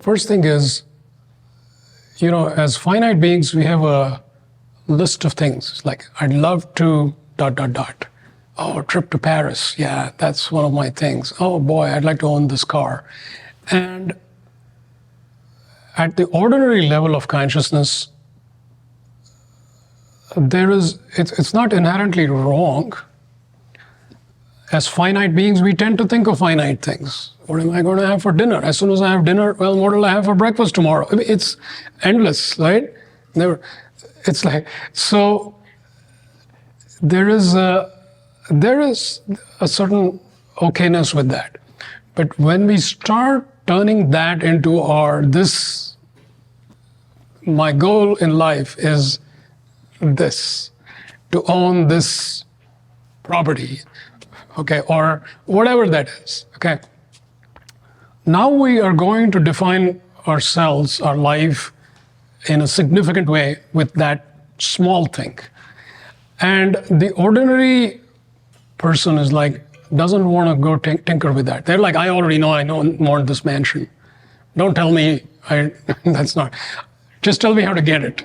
First thing is, as finite beings, we have a list of things. Like, I'd love to ... Oh, trip to Paris. Yeah, that's one of my things. Oh boy, I'd like to own this car. And at the ordinary level of consciousness, it's not inherently wrong. As finite beings, we tend to think of finite things. What am I going to have for dinner? As soon as I have dinner, well, what will I have for breakfast tomorrow? I mean, it's endless, right? It's like, so there is a certain okayness with that. But when we start turning that into my goal in life is this, to own this property, okay, or whatever that is, okay. Now we are going to define ourselves, our life, in a significant way with that small thing. And the ordinary person is like, doesn't want to go tinker with that. They're like, I already know I don't want this mansion. Don't tell me, that's not, just tell me how to get it.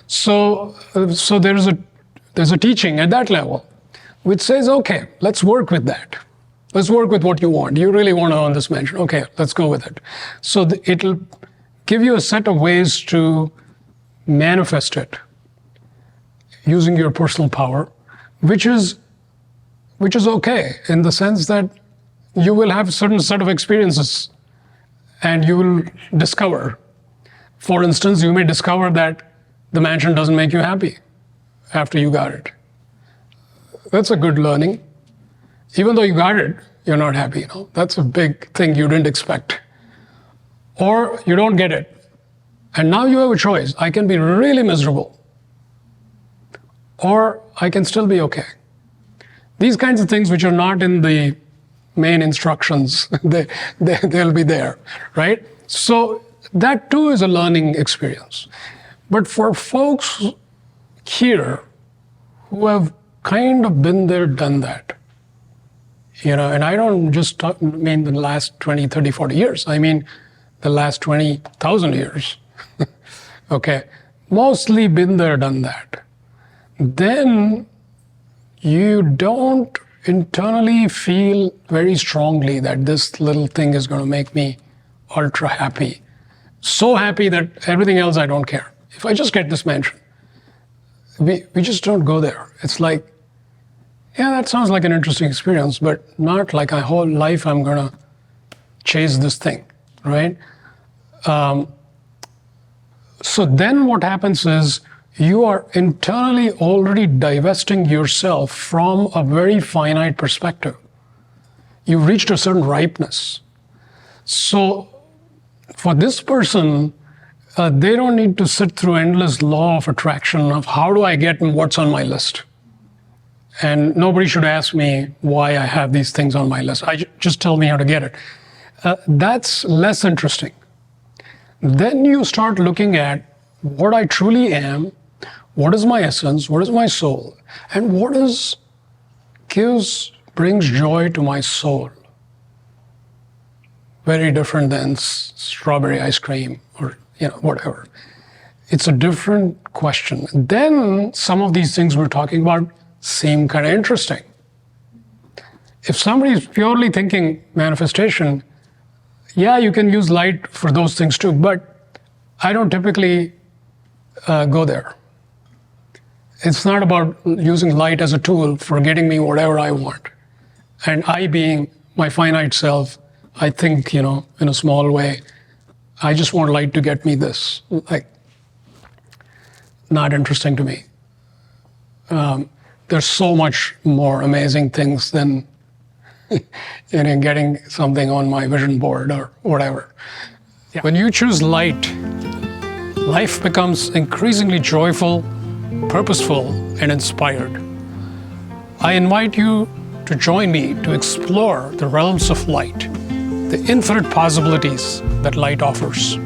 So there's a teaching at that level, which says, okay, let's work with that. Let's work with what you want. You really want to own this mansion. Okay, let's go with it. So it'll give you a set of ways to manifest it using your personal power, which is okay in the sense that you will have a certain set of experiences and you will discover. For instance, you may discover that the mansion doesn't make you happy after you got it. That's a good learning. Even though you got it, you're not happy, That's a big thing you didn't expect. Or you don't get it. And now you have a choice. I can be really miserable. Or I can still be okay. These kinds of things which are not in the main instructions, they'll be there, right? So that too is a learning experience. But for folks here who have kind of been there, done that, and I don't just mean the last 20, 30, 40 years. I mean the last 20,000 years. Okay, mostly been there, done that. Then you don't internally feel very strongly that this little thing is going to make me ultra happy. So happy that everything else I don't care. If I just get this mansion, we just don't go there. It's like, yeah, that sounds like an interesting experience, but not like my whole life I'm going to chase this thing, right? So then what happens is you are internally already divesting yourself from a very finite perspective. You've reached a certain ripeness. So for this person, they don't need to sit through endless law of attraction of how do I get what's on my list. And nobody should ask me why I have these things on my list. Just tell me how to get it. That's less interesting. Then you start looking at what I truly am, what is my essence, what is my soul, and what brings joy to my soul. Very different than strawberry ice cream or whatever. It's a different question. Then some of these things we're talking about seem kind of interesting. If somebody is purely thinking manifestation, yeah, you can use light for those things too, but I don't typically go there. It's not about using light as a tool for getting me whatever I want. And I being my finite self, I think, in a small way, I just want light to get me this. Like, not interesting to me. There's so much more amazing things than getting something on my vision board or whatever. Yeah. When you choose light, life becomes increasingly joyful, purposeful, and inspired. I invite you to join me to explore the realms of light, the infinite possibilities that light offers.